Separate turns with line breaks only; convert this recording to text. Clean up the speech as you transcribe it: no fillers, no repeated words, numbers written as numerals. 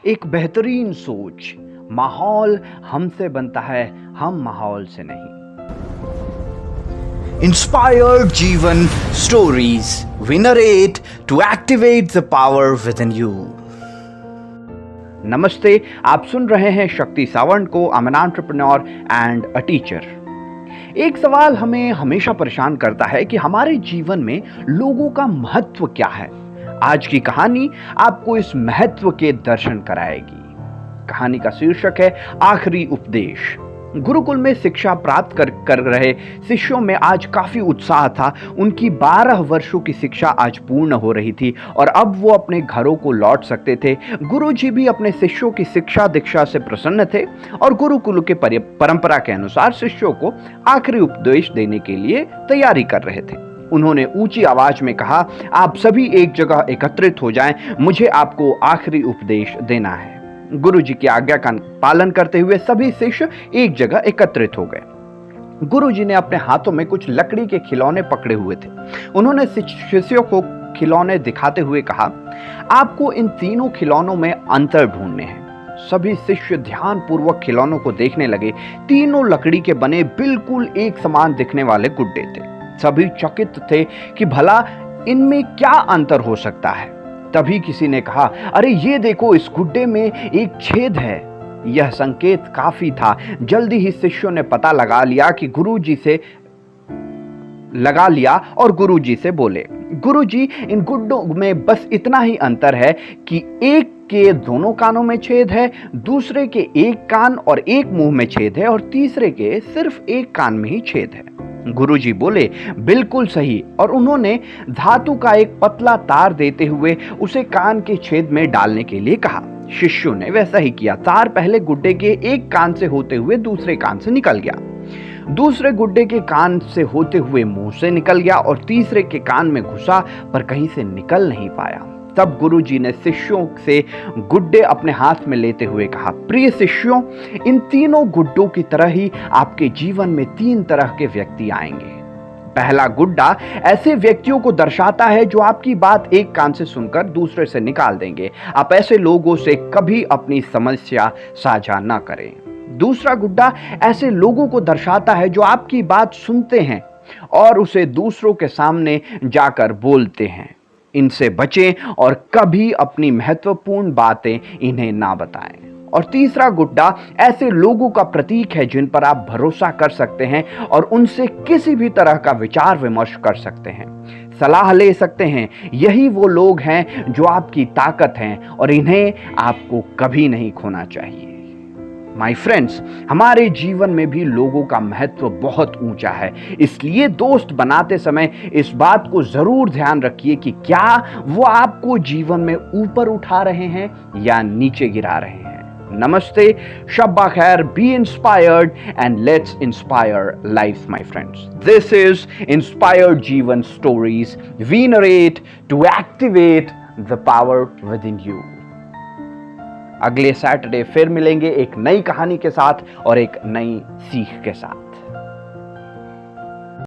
एक बेहतरीन सोच, माहौल हमसे बनता है, हम माहौल से नहीं। Inspired जीवन stories we narrate to activate the power within you. नमस्ते, आप सुन रहे हैं शक्ति सावंत को। I'm an entrepreneur and a teacher. एक सवाल हमें हमेशा परेशान करता है कि हमारे जीवन में लोगों का महत्व क्या है। आज की कहानी आपको इस महत्व के दर्शन कराएगी। कहानी का शीर्षक है आखिरी उपदेश। गुरुकुल में शिक्षा प्राप्त कर रहे शिष्यों में आज काफी उत्साह था। उनकी 12 वर्षों की शिक्षा आज पूर्ण हो रही थी और अब वो अपने घरों को लौट सकते थे। गुरुजी भी अपने शिष्यों की शिक्षा दीक्षा से प्रसन्न थे और गुरुकुल के परंपरा के अनुसार शिष्यों को आखिरी उपदेश देने के लिए तैयारी कर रहे थे। उन्होंने ऊंची आवाज में कहा, आप सभी एक जगह एकत्रित हो जाएं, मुझे आपको आखिरी उपदेश देना है। गुरुजी की आज्ञा का पालन करते हुए सभी शिष्य एक जगह एकत्रित हो गए। गुरुजी ने अपने हाथों में कुछ लकड़ी के खिलौने पकड़े हुए थे। उन्होंने शिष्यों को खिलौने दिखाते हुए कहा, आपको इन तीनों खिलौनों में अंतर ढूंढने हैं। सभी शिष्य ध्यानपूर्वक खिलौनों को देखने लगे। तीनों लकड़ी के बने बिल्कुल एक समान दिखने वाले गुड्डे थे। सभी चकित थे कि भला इनमें क्या अंतर हो सकता है। तभी किसी ने कहा, अरे ये देखो, इस गुड्डे में एक छेद है। यह संकेत काफी था। जल्दी ही शिष्यों ने पता लगा लिया और गुरुजी से बोले, गुरुजी, इन गुड्डों में बस इतना ही अंतर है कि एक के दोनों कानों में छेद है, दूसरे के एक कान और एक मुंह में छेद है और तीसरे के सिर्फ एक कान में ही छेद है। गुरुजी बोले, बिल्कुल सही। और उन्होंने धातु का एक पतला तार देते हुए उसे कान के छेद में डालने के लिए कहा। शिष्यों ने वैसा ही किया। तार पहले गुड्डे के एक कान से होते हुए दूसरे कान से निकल गया, दूसरे गुड्डे के कान से होते हुए मुंह से निकल गया और तीसरे के कान में घुसा पर कहीं से निकल नहीं पाया। तब गुरुजी ने शिष्यों से गुड्डे अपने हाथ में लेते हुए कहा, प्रिय शिष्यों, इन तीनों गुड्डों की तरह ही आपके जीवन में 3 तरह के व्यक्ति आएंगे। पहला गुड्डा ऐसे व्यक्तियों को दर्शाता है जो आपकी बात एक कान से सुनकर दूसरे से निकाल देंगे। आप ऐसे लोगों से कभी अपनी समस्या साझा न करें। दूसरा गुड्डा ऐसे लोगों को दर्शाता है जो आपकी बात सुनते हैं और उसे दूसरों के सामने जाकर बोलते हैं। इनसे बचें और कभी अपनी महत्वपूर्ण बातें इन्हें ना बताएं। और तीसरा गुड्डा ऐसे लोगों का प्रतीक है जिन पर आप भरोसा कर सकते हैं और उनसे किसी भी तरह का विचार विमर्श कर सकते हैं, सलाह ले सकते हैं। यही वो लोग हैं जो आपकी ताकत हैं और इन्हें आपको कभी नहीं खोना चाहिए। माय फ्रेंड्स, हमारे जीवन में भी लोगों का महत्व बहुत ऊंचा है। इसलिए दोस्त बनाते समय इस बात को जरूर ध्यान रखिए कि क्या वो आपको जीवन में ऊपर उठा रहे हैं या नीचे गिरा रहे हैं। नमस्ते, शब्बा खैर, be inspired and let's inspire life my friends. This is inspired Jeevan stories we narrate to activate the power within you. अगले सैटरडे फिर मिलेंगे एक नई कहानी के साथ और एक नई सीख के साथ।